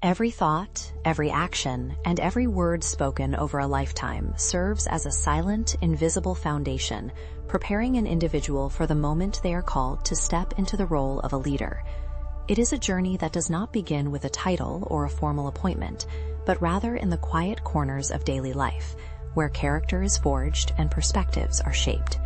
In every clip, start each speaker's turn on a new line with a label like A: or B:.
A: Every thought, every action, and every word spoken over a lifetime serves as a silent, invisible foundation, preparing an individual for the moment they are called to step into the role of a leader. It is a journey that does not begin with a title or a formal appointment, but rather in the quiet corners of daily life, where character is forged and perspectives are shaped.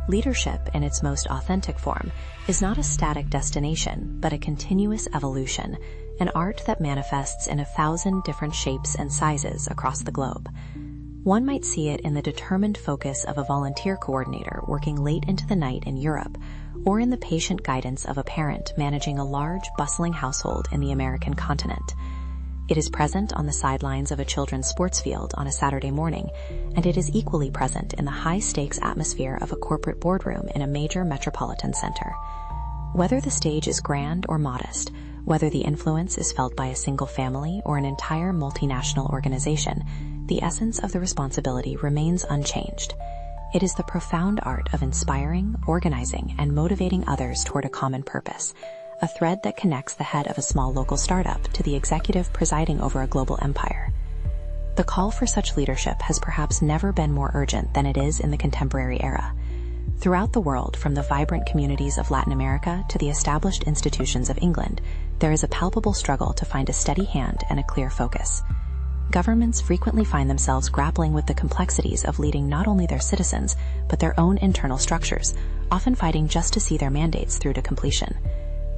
A: Leadership, in its most authentic form, is not a static destination, but a continuous evolution, an art that manifests in 1,000 different shapes and sizes across the globe. One might see it in the determined focus of a volunteer coordinator working late into the night in Europe, or in the patient guidance of a parent managing a large, bustling household in the American continent. It is present on the sidelines of a children's sports field on a Saturday morning, and it is equally present in the high-stakes atmosphere of a corporate boardroom in a major metropolitan center. Whether the stage is grand or modest, whether the influence is felt by a single family or an entire multinational organization, the essence of the responsibility remains unchanged. It is the profound art of inspiring, organizing, and motivating others toward a common purpose, a thread that connects the head of a small local startup to the executive presiding over a global empire. The call for such leadership has perhaps never been more urgent than it is in the contemporary era. Throughout the world, from the vibrant communities of Latin America to the established institutions of England, there is a palpable struggle to find a steady hand and a clear focus. Governments frequently find themselves grappling with the complexities of leading not only their citizens, but their own internal structures, often fighting just to see their mandates through to completion.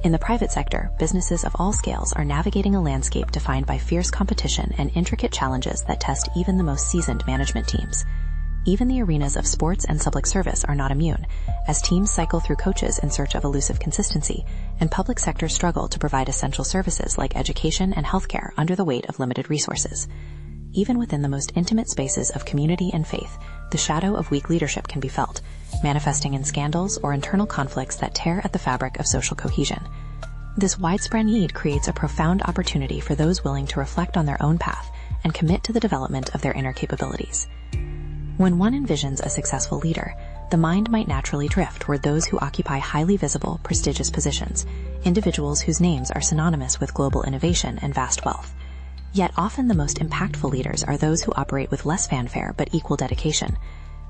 A: In the private sector, businesses of all scales are navigating a landscape defined by fierce competition and intricate challenges that test even the most seasoned management teams. Even the arenas of sports and public service are not immune, as teams cycle through coaches in search of elusive consistency, and public sectors struggle to provide essential services like education and healthcare under the weight of limited resources. Even within the most intimate spaces of community and faith, the shadow of weak leadership can be felt, manifesting in scandals or internal conflicts that tear at the fabric of social cohesion. This widespread need creates a profound opportunity for those willing to reflect on their own path and commit to the development of their inner capabilities. When one envisions a successful leader, the mind might naturally drift toward those who occupy highly visible, prestigious positions, individuals whose names are synonymous with global innovation and vast wealth. Yet often the most impactful leaders are those who operate with less fanfare but equal dedication.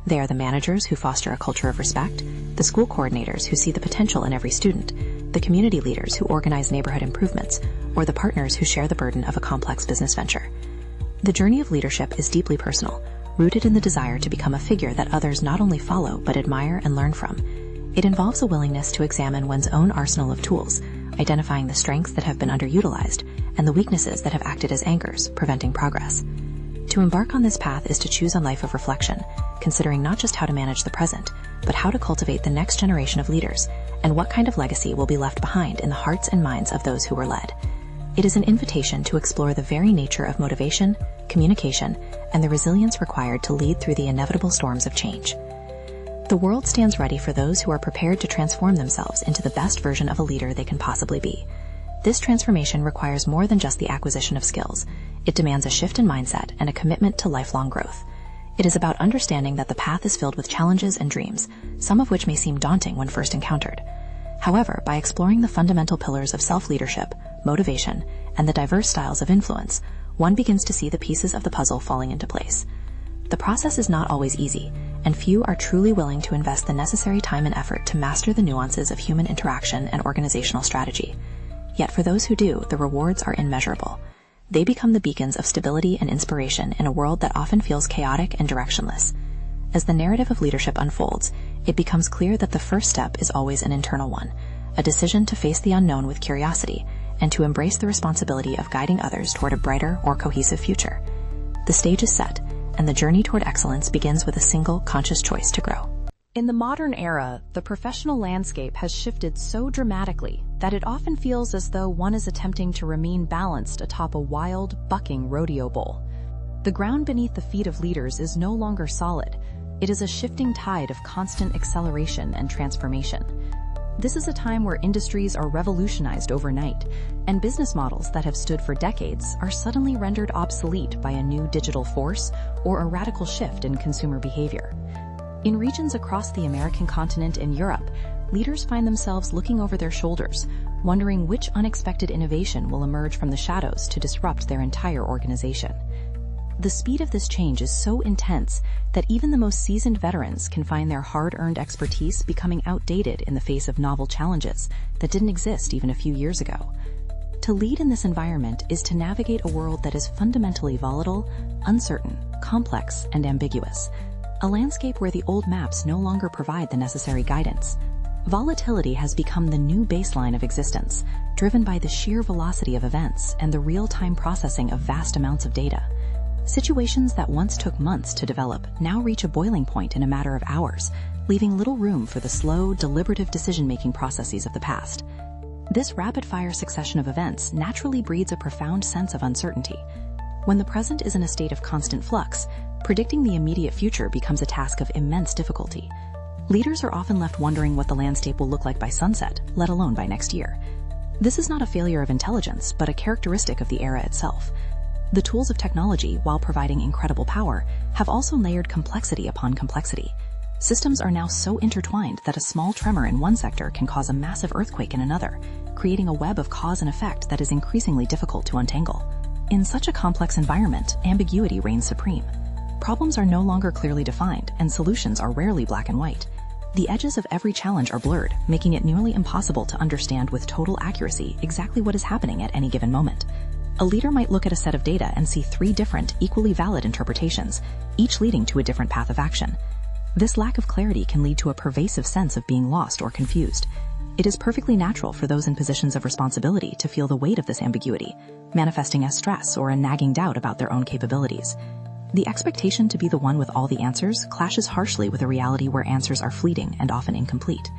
A: They are the managers who foster a culture of respect, the school coordinators who see the potential in every student, the community leaders who organize neighborhood improvements, or the partners who share the burden of a complex business venture. The journey of leadership is deeply personal, rooted in the desire to become a figure that others not only follow but admire and learn from. It involves a willingness to examine one's own arsenal of tools, identifying the strengths that have been underutilized and the weaknesses that have acted as anchors, preventing progress. To embark on this path is to choose a life of reflection, considering not just how to manage the present, but how to cultivate the next generation of leaders, and what kind of legacy will be left behind in the hearts and minds of those who were led. It is an invitation to explore the very nature of motivation, communication, and the resilience required to lead through the inevitable storms of change. The world stands ready for those who are prepared to transform themselves into the best version of a leader they can possibly be. This transformation requires more than just the acquisition of skills. It demands a shift in mindset and a commitment to lifelong growth. It is about understanding that the path is filled with challenges and dreams, some of which may seem daunting when first encountered. However, by exploring the fundamental pillars of self-leadership, motivation, and the diverse styles of influence, one begins to see the pieces of the puzzle falling into place. The process is not always easy, and few are truly willing to invest the necessary time and effort to master the nuances of human interaction and organizational strategy. Yet for those who do, the rewards are immeasurable. They become the beacons of stability and inspiration in a world that often feels chaotic and directionless. As the narrative of leadership unfolds, it becomes clear that the first step is always an internal one, a decision to face the unknown with curiosity and to embrace the responsibility of guiding others toward a brighter or cohesive future. The stage is set, and the journey toward excellence begins with a single conscious choice to grow.
B: In the modern era, the professional landscape has shifted so dramatically that it often feels as though one is attempting to remain balanced atop a wild, bucking rodeo bull. The ground beneath the feet of leaders is no longer solid. It is a shifting tide of constant acceleration and transformation. This is a time where industries are revolutionized overnight, and business models that have stood for decades are suddenly rendered obsolete by a new digital force or a radical shift in consumer behavior. In regions across the American continent and Europe, leaders find themselves looking over their shoulders, wondering which unexpected innovation will emerge from the shadows to disrupt their entire organization. The speed of this change is so intense that even the most seasoned veterans can find their hard-earned expertise becoming outdated in the face of novel challenges that didn't exist even a few years ago. To lead in this environment is to navigate a world that is fundamentally volatile, uncertain, complex, and ambiguous, a landscape where the old maps no longer provide the necessary guidance. Volatility has become the new baseline of existence, driven by the sheer velocity of events and the real-time processing of vast amounts of data. Situations that once took months to develop now reach a boiling point in a matter of hours, leaving little room for the slow, deliberative decision-making processes of the past. This rapid-fire succession of events naturally breeds a profound sense of uncertainty. When the present is in a state of constant flux, predicting the immediate future becomes a task of immense difficulty. Leaders are often left wondering what the landscape will look like by sunset, let alone by next year. This is not a failure of intelligence, but a characteristic of the era itself. The tools of technology, while providing incredible power, have also layered complexity upon complexity. Systems are now so intertwined that a small tremor in one sector can cause a massive earthquake in another, creating a web of cause and effect that is increasingly difficult to untangle. In such a complex environment, ambiguity reigns supreme. Problems are no longer clearly defined, and solutions are rarely black and white. The edges of every challenge are blurred, making it nearly impossible to understand with total accuracy exactly what is happening at any given moment. A leader might look at a set of data and see 3 different, equally valid interpretations, each leading to a different path of action. This lack of clarity can lead to a pervasive sense of being lost or confused. It is perfectly natural for those in positions of responsibility to feel the weight of this ambiguity, manifesting as stress or a nagging doubt about their own capabilities. The expectation to be the one with all the answers clashes harshly with a reality where answers are fleeting and often incomplete.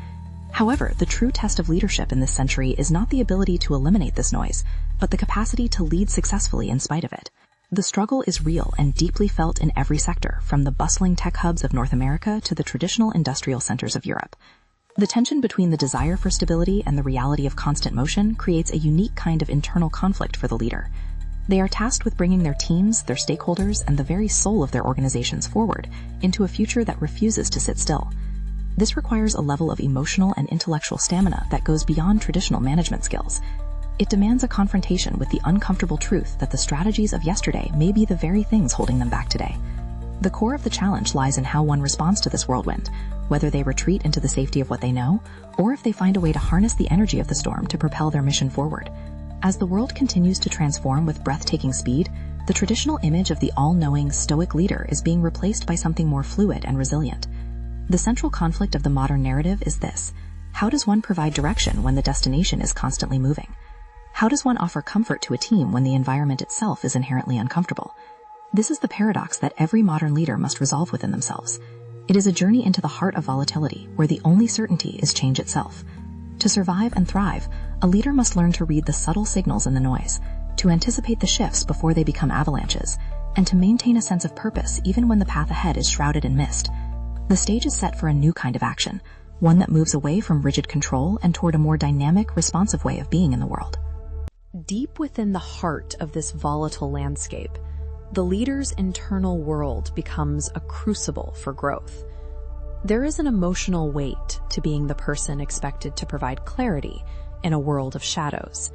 B: However, the true test of leadership in this century is not the ability to eliminate this noise, but the capacity to lead successfully in spite of it. The struggle is real and deeply felt in every sector, from the bustling tech hubs of North America to the traditional industrial centers of Europe. The tension between the desire for stability and the reality of constant motion creates a unique kind of internal conflict for the leader. They are tasked with bringing their teams, their stakeholders, and the very soul of their organizations forward into a future that refuses to sit still. This requires a level of emotional and intellectual stamina that goes beyond traditional management skills. It demands a confrontation with the uncomfortable truth that the strategies of yesterday may be the very things holding them back today. The core of the challenge lies in how one responds to this whirlwind, whether they retreat into the safety of what they know, or if they find a way to harness the energy of the storm to propel their mission forward. As the world continues to transform with breathtaking speed, the traditional image of the all-knowing, stoic leader is being replaced by something more fluid and resilient. The central conflict of the modern narrative is this: how does one provide direction when the destination is constantly moving? How does one offer comfort to a team when the environment itself is inherently uncomfortable? This is the paradox that every modern leader must resolve within themselves. It is a journey into the heart of volatility, where the only certainty is change itself. To survive and thrive, a leader must learn to read the subtle signals in the noise, to anticipate the shifts before they become avalanches, and to maintain a sense of purpose even when the path ahead is shrouded in mist. The stage is set for a new kind of action, one that moves away from rigid control and toward a more dynamic, responsive way of being in the world.
A: Deep within the heart of this volatile landscape, the leader's internal world becomes a crucible for growth. There is an emotional weight to being the person expected to provide clarity in a world of shadows.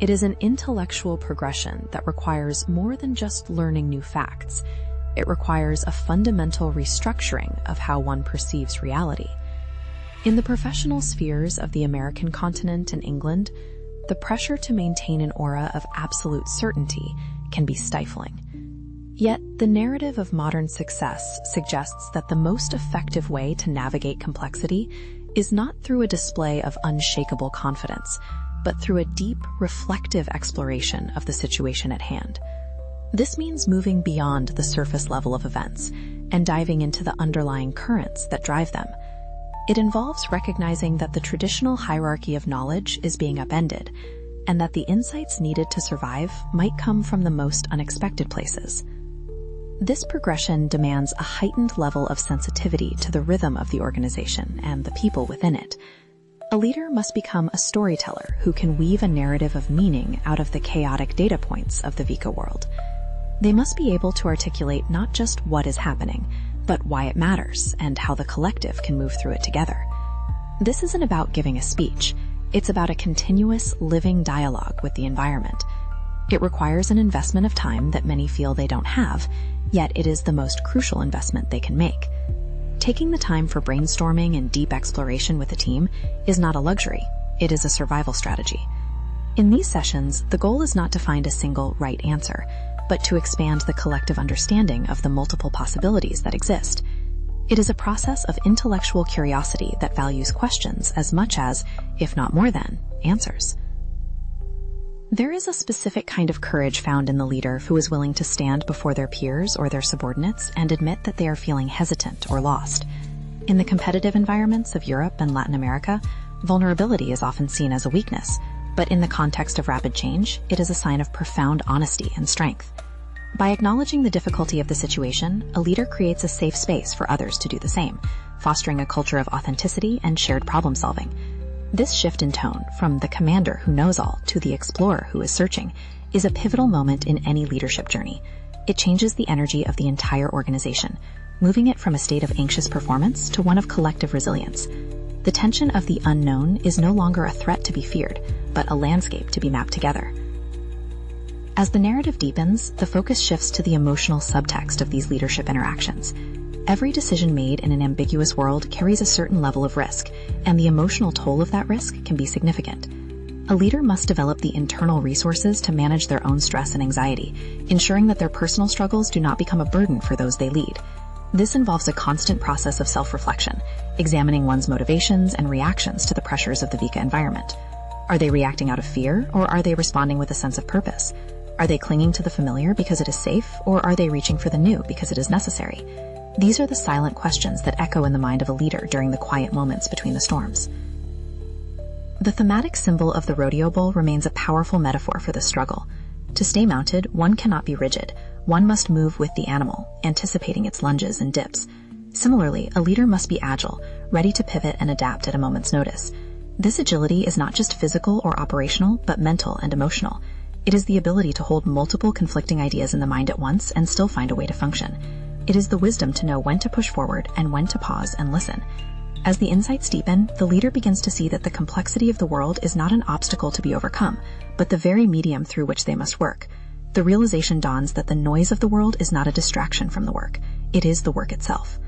A: It is an intellectual progression that requires more than just learning new facts. It requires a fundamental restructuring of how one perceives reality. In the professional spheres of the American continent and England, the pressure to maintain an aura of absolute certainty can be stifling. Yet, the narrative of modern success suggests that the most effective way to navigate complexity is not through a display of unshakable confidence, but through a deep, reflective exploration of the situation at hand. This means moving beyond the surface level of events and diving into the underlying currents that drive them. It involves recognizing that the traditional hierarchy of knowledge is being upended, and that the insights needed to survive might come from the most unexpected places. This progression demands a heightened level of sensitivity to the rhythm of the organization and the people within it. A leader must become a storyteller who can weave a narrative of meaning out of the chaotic data points of the VUCA world. They must be able to articulate not just what is happening, but why it matters and how the collective can move through it together.
B: This isn't about giving a speech. It's about a continuous, living dialogue with the environment. It requires an investment of time that many feel they don't have, yet it is the most crucial investment they can make. Taking the time for brainstorming and deep exploration with a team is not a luxury, it is a survival strategy. In these sessions, the goal is not to find a single right answer, but to expand the collective understanding of the multiple possibilities that exist. It is a process of intellectual curiosity that values questions as much as, if not more than, answers. There is a specific kind of courage found in the leader who is willing to stand before their peers or their subordinates and admit that they are feeling hesitant or lost. In the competitive environments of Europe and Latin America, vulnerability is often seen as a weakness, but in the context of rapid change, it is a sign of profound honesty and strength. By acknowledging the difficulty of the situation, a leader creates a safe space for others to do the same, fostering a culture of authenticity and shared problem solving. This shift in tone, from the commander who knows all to the explorer who is searching, is a pivotal moment in any leadership journey. It changes the energy of the entire organization, moving it from a state of anxious performance to one of collective resilience. The tension of the unknown is no longer a threat to be feared, but a landscape to be mapped together. As the narrative deepens, the focus shifts to the emotional subtext of these leadership interactions. Every decision made in an ambiguous world carries a certain level of risk, and the emotional toll of that risk can be significant. A leader must develop the internal resources to manage their own stress and anxiety, ensuring that their personal struggles do not become a burden for those they lead. This involves a constant process of self-reflection, examining one's motivations and reactions to the pressures of the VUCA environment. Are they reacting out of fear, or are they responding with a sense of purpose? Are they clinging to the familiar because it is safe, or are they reaching for the new because it is necessary? These are the silent questions that echo in the mind of a leader during the quiet moments between the storms. The thematic symbol of the rodeo bull remains a powerful metaphor for this struggle. To stay mounted, one cannot be rigid. One must move with the animal, anticipating its lunges and dips. Similarly, a leader must be agile, ready to pivot and adapt at a moment's notice. This agility is not just physical or operational, but mental and emotional. It is the ability to hold multiple conflicting ideas in the mind at once and still find a way to function. It is the wisdom to know when to push forward and when to pause and listen. As the insights deepen, the leader begins to see that the complexity of the world is not an obstacle to be overcome, but the very medium through which they must work. The realization dawns that the noise of the world is not a distraction from the work. It is the work itself.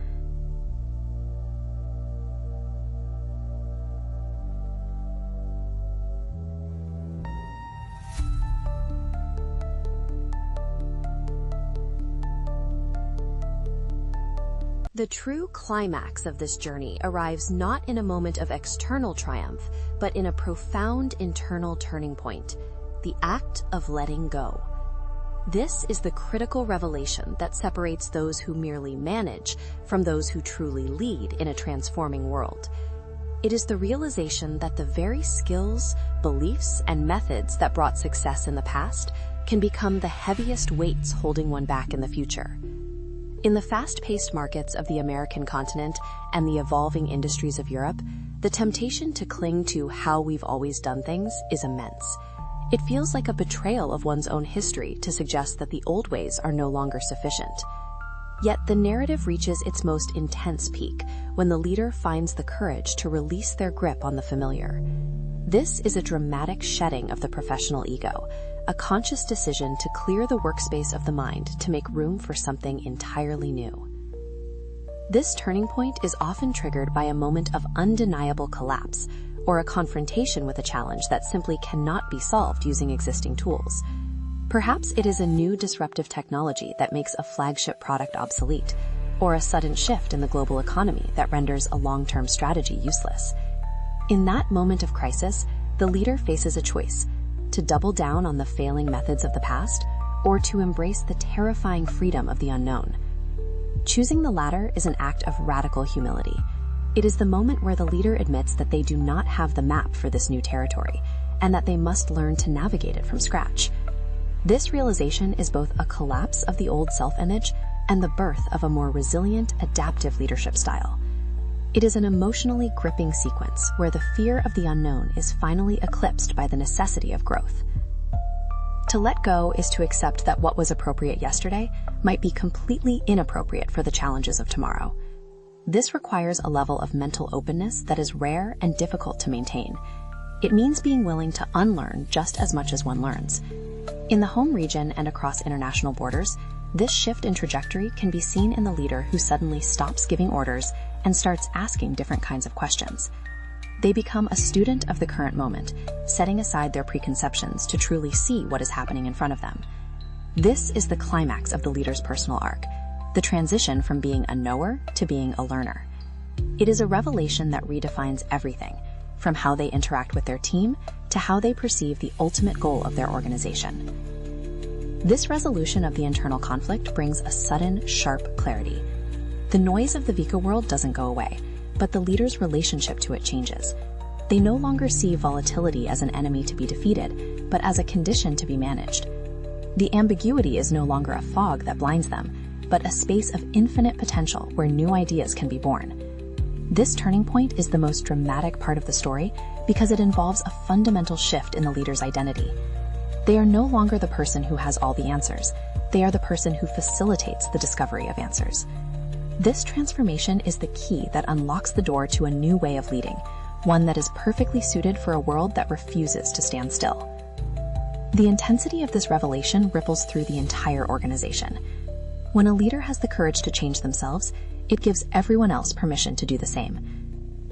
A: The true climax of this journey arrives not in a moment of external triumph, but in a profound internal turning point, the act of letting go. This is the critical revelation that separates those who merely manage from those who truly lead in a transforming world. It is the realization that the very skills, beliefs, and methods that brought success in the past can become the heaviest weights holding one back in the future. In the fast-paced markets of the American continent and the evolving industries of Europe, the temptation to cling to how we've always done things is immense. It feels like a betrayal of one's own history to suggest that the old ways are no longer sufficient. Yet the narrative reaches its most intense peak when the leader finds the courage to release their grip on the familiar. This is a dramatic shedding of the professional ego, a conscious decision to clear the workspace of the mind to make room for something entirely new. This turning point is often triggered by a moment of undeniable collapse or a confrontation with a challenge that simply cannot be solved using existing tools. Perhaps it is a new disruptive technology that makes a flagship product obsolete, or a sudden shift in the global economy that renders a long-term strategy useless. In that moment of crisis, the leader faces a choice: to double down on the failing methods of the past, or to embrace the terrifying freedom of the unknown. Choosing the latter is an act of radical humility. It is the moment where the leader admits that they do not have the map for this new territory, and that they must learn to navigate it from scratch. This realization is both a collapse of the old self-image and the birth of a more resilient, adaptive leadership style. It is an emotionally gripping sequence where the fear of the unknown is finally eclipsed by the necessity of growth. To let go is to accept that what was appropriate yesterday might be completely inappropriate for the challenges of tomorrow. This requires a level of mental openness that is rare and difficult to maintain. It means being willing to unlearn just as much as one learns. In the home region and across international borders, this shift in trajectory can be seen in the leader who suddenly stops giving orders and starts asking different kinds of questions. They become a student of the current moment, setting aside their preconceptions to truly see what is happening in front of them. This is the climax of the leader's personal arc, the transition from being a knower to being a learner. It is a revelation that redefines everything, from how they interact with their team to how they perceive the ultimate goal of their organization. This resolution of the internal conflict brings a sudden, sharp clarity. The noise of the VUCA world doesn't go away, but the leader's relationship to it changes. They no longer see volatility as an enemy to be defeated, but as a condition to be managed. The ambiguity is no longer a fog that blinds them, but a space of infinite potential where new ideas can be born. This turning point is the most dramatic part of the story because it involves a fundamental shift in the leader's identity. They are no longer the person who has all the answers. They are the person who facilitates the discovery of answers. This transformation is the key that unlocks the door to a new way of leading, one that is perfectly suited for a world that refuses to stand still. The intensity of this revelation ripples through the entire organization. When a leader has the courage to change themselves, it gives everyone else permission to do the same.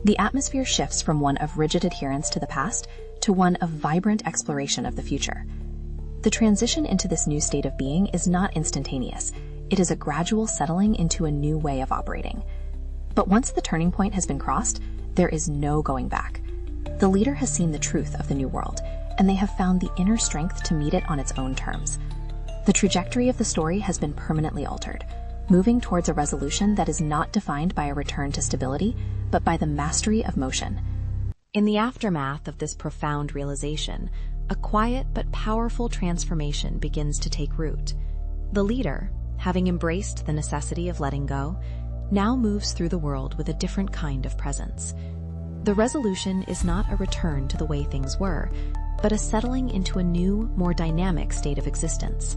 A: The atmosphere shifts from one of rigid adherence to the past to one of vibrant exploration of the future. The transition into this new state of being is not instantaneous. It is a gradual settling into a new way of operating. But once the turning point has been crossed, there is no going back. The leader has seen the truth of the new world, and they have found the inner strength to meet it on its own terms. The trajectory of the story has been permanently altered, moving towards a resolution that is not defined by a return to stability, but by the mastery of motion.
B: In the aftermath of this profound realization, a quiet but powerful transformation begins to take root. The leader, having embraced the necessity of letting go, now moves through the world with a different kind of presence. The resolution is not a return to the way things were, but a settling into a new, more dynamic state of existence.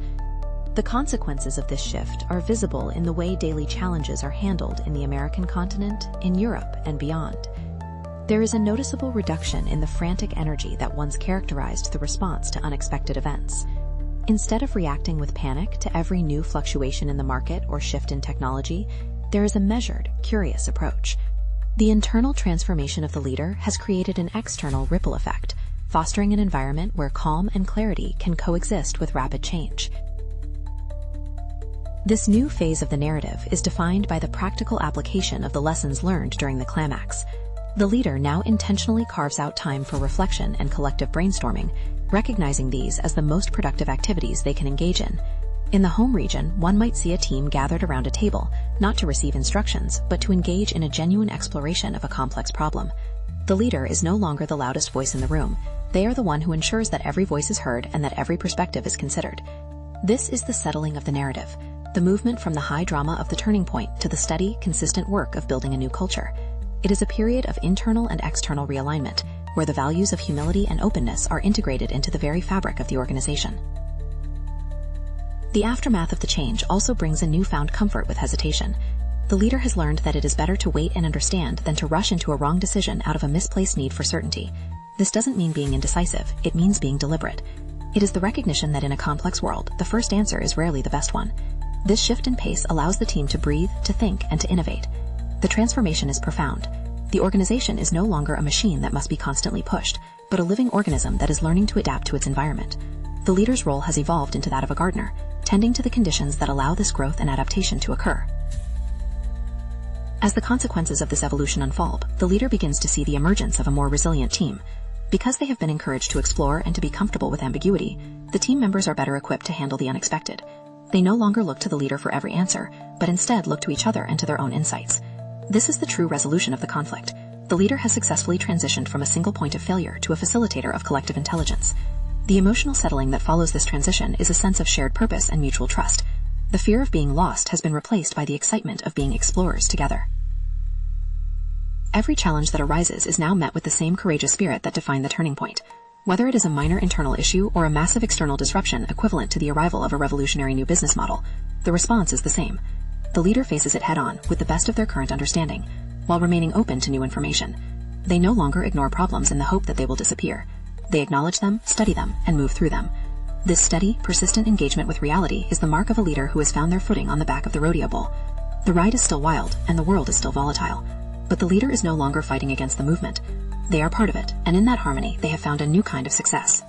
B: The consequences of this shift are visible in the way daily challenges are handled in the American continent, in Europe, and beyond. There is a noticeable reduction in the frantic energy that once characterized the response to unexpected events. Instead of reacting with panic to every new fluctuation in the market or shift in technology, there is a measured, curious approach. The internal transformation of the leader has created an external ripple effect, fostering an environment where calm and clarity can coexist with rapid change. This new phase of the narrative is defined by the practical application of the lessons learned during the climax. The leader now intentionally carves out time for reflection and collective brainstorming, recognizing these as the most productive activities they can engage in. In the home region, one might see a team gathered around a table, not to receive instructions, but to engage in a genuine exploration of a complex problem. The leader is no longer the loudest voice in the room. They are the one who ensures that every voice is heard and that every perspective is considered. This is the settling of the narrative, the movement from the high drama of the turning point to the steady, consistent work of building a new culture. It is a period of internal and external realignment, where the values of humility and openness are integrated into the very fabric of the organization. The aftermath of the change also brings a newfound comfort with hesitation. The leader has learned that it is better to wait and understand than to rush into a wrong decision out of a misplaced need for certainty. This doesn't mean being indecisive, it means being deliberate. It is the recognition that in a complex world, the first answer is rarely the best one. This shift in pace allows the team to breathe, to think, and to innovate. The transformation is profound. The organization is no longer a machine that must be constantly pushed, but a living organism that is learning to adapt to its environment. The leader's role has evolved into that of a gardener, tending to the conditions that allow this growth and adaptation to occur. As the consequences of this evolution unfold, the leader begins to see the emergence of a more resilient team. Because they have been encouraged to explore and to be comfortable with ambiguity, the team members are better equipped to handle the unexpected. They no longer look to the leader for every answer, but instead look to each other and to their own insights. This is the true resolution of the conflict. The leader has successfully transitioned from a single point of failure to a facilitator of collective intelligence. The emotional settling that follows this transition is a sense of shared purpose and mutual trust. The fear of being lost has been replaced by the excitement of being explorers together. Every challenge that arises is now met with the same courageous spirit that defined the turning point. Whether it is a minor internal issue or a massive external disruption equivalent to the arrival of a revolutionary new business model, the response is the same.
C: The leader faces it head-on with the best of their current understanding, while remaining open to new information. They no longer ignore problems in the hope that they will disappear. They acknowledge them, study them, and move through them. This steady, persistent engagement with reality is the mark of a leader who has found their footing on the back of the rodeo bull. The ride is still wild, and the world is still volatile. But the leader is no longer fighting against the movement. They are part of it, and in that harmony, they have found a new kind of success.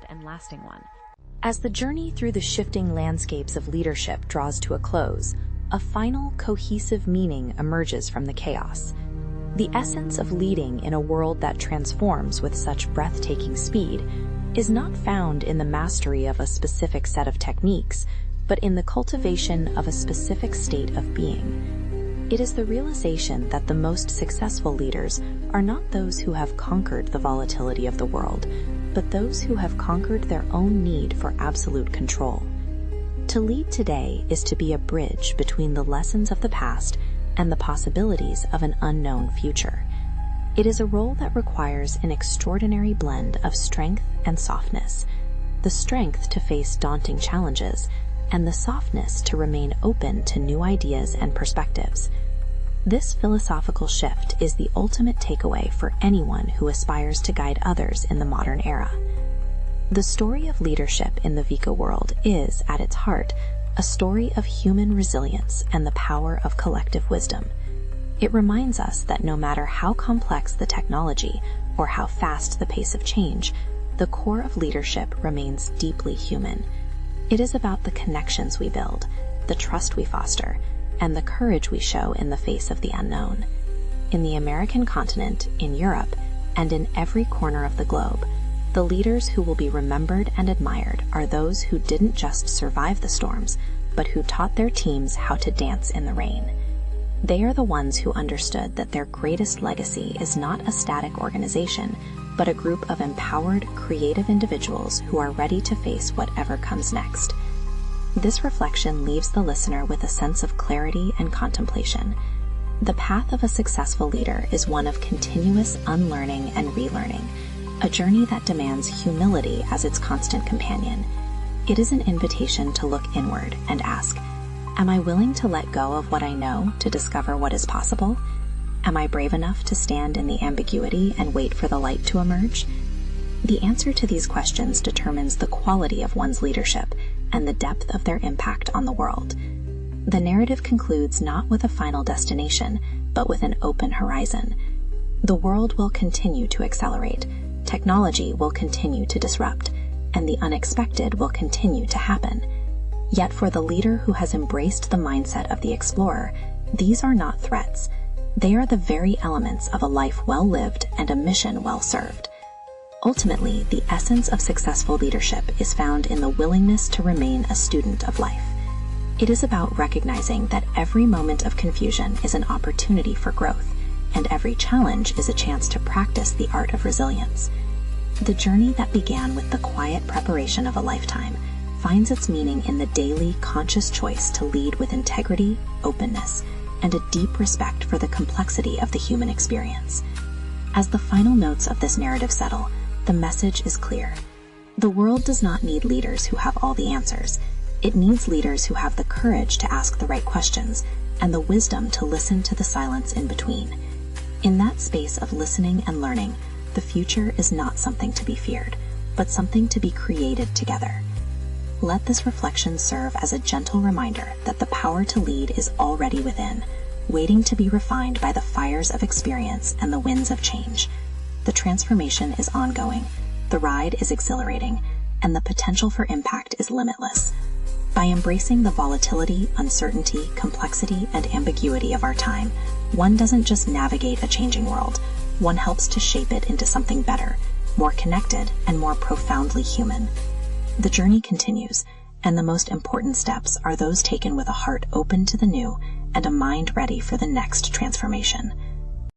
A: And lasting one. As the journey through the shifting landscapes of leadership draws to a close, a final cohesive meaning emerges from the chaos. The essence of leading in a world that transforms with such breathtaking speed is not found in the mastery of a specific set of techniques, but in the cultivation of a specific state of being. It is the realization that the most successful leaders are not those who have conquered the volatility of the world, but those who have conquered their own need for absolute control. To lead today is to be a bridge between the lessons of the past and the possibilities of an unknown future. It is a role that requires an extraordinary blend of strength and softness, the strength to face daunting challenges, and the softness to remain open to new ideas and perspectives. This philosophical shift is the ultimate takeaway for anyone who aspires to guide others in the modern era. The story of leadership in the VUCA world is, at its heart, a story of human resilience and the power of collective wisdom. It reminds us that no matter how complex the technology or how fast the pace of change, the core of leadership remains deeply human. It is about the connections we build, the trust we foster, and the courage we show in the face of the unknown. In the American continent, in Europe, and in every corner of the globe, the leaders who will be remembered and admired are those who didn't just survive the storms, but who taught their teams how to dance in the rain. They are the ones who understood that their greatest legacy is not a static organization, but a group of empowered, creative individuals who are ready to face whatever comes next. This reflection leaves the listener with a sense of clarity and contemplation. The path of a successful leader is one of continuous unlearning and relearning, a journey that demands humility as its constant companion. It is an invitation to look inward and ask, am I willing to let go of what I know to discover what is possible? Am I brave enough to stand in the ambiguity and wait for the light to emerge? The answer to these questions determines the quality of one's leadership and the depth of their impact on the world. The narrative concludes not with a final destination, but with an open horizon. The world will continue to accelerate, technology will continue to disrupt, and the unexpected will continue to happen. Yet for the leader who has embraced the mindset of the explorer, these are not threats. They are the very elements of a life well lived and a mission well served. Ultimately, the essence of successful leadership is found in the willingness to remain a student of life. It is about recognizing that every moment of confusion is an opportunity for growth, and every challenge is a chance to practice the art of resilience. The journey that began with the quiet preparation of a lifetime finds its meaning in the daily, conscious choice to lead with integrity, openness, and a deep respect for the complexity of the human experience. As the final notes of this narrative settle, the message is clear. The world does not need leaders who have all the answers. It needs leaders who have the courage to ask the right questions and the wisdom to listen to the silence in between. In that space of listening and learning, the future is not something to be feared, but something to be created together. Let this reflection serve as a gentle reminder that the power to lead is already within, waiting to be refined by the fires of experience and the winds of change. The transformation is ongoing, the ride is exhilarating, and the potential for impact is limitless. By embracing the volatility, uncertainty, complexity, and ambiguity of our time, one doesn't just navigate a changing world, one helps to shape it into something better, more connected, and more profoundly human. The journey continues, and the most important steps are those taken with a heart open to the new and a mind ready for the next transformation.